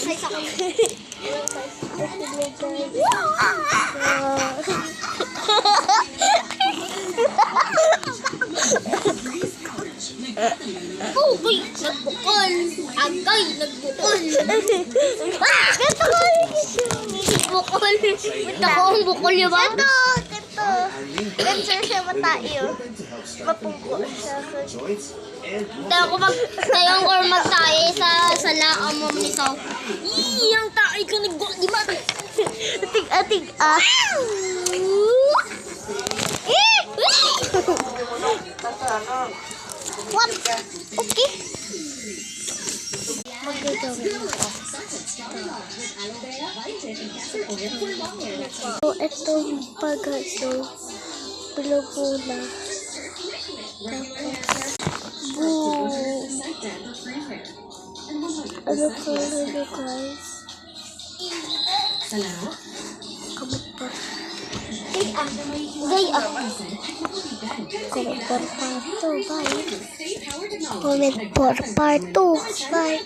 size ako. Oh, boy! Nagbukol! Agay! Nagbukol! Ganto ko. Bukol! Ito ko ang bukol yun ba? Ganto. Ganto siya matayo. Mapungko siya. Tayo ko magtayo sa laang mo nito. Ang tayo ka nag-go. Di ba? Atig. What? Okay. So, itong paghaso, pula-pula. Boom! Ano ko nito, guys? Kamot pa. Gaya. Comment for part 2. Bye. Comment for part 2. Bye.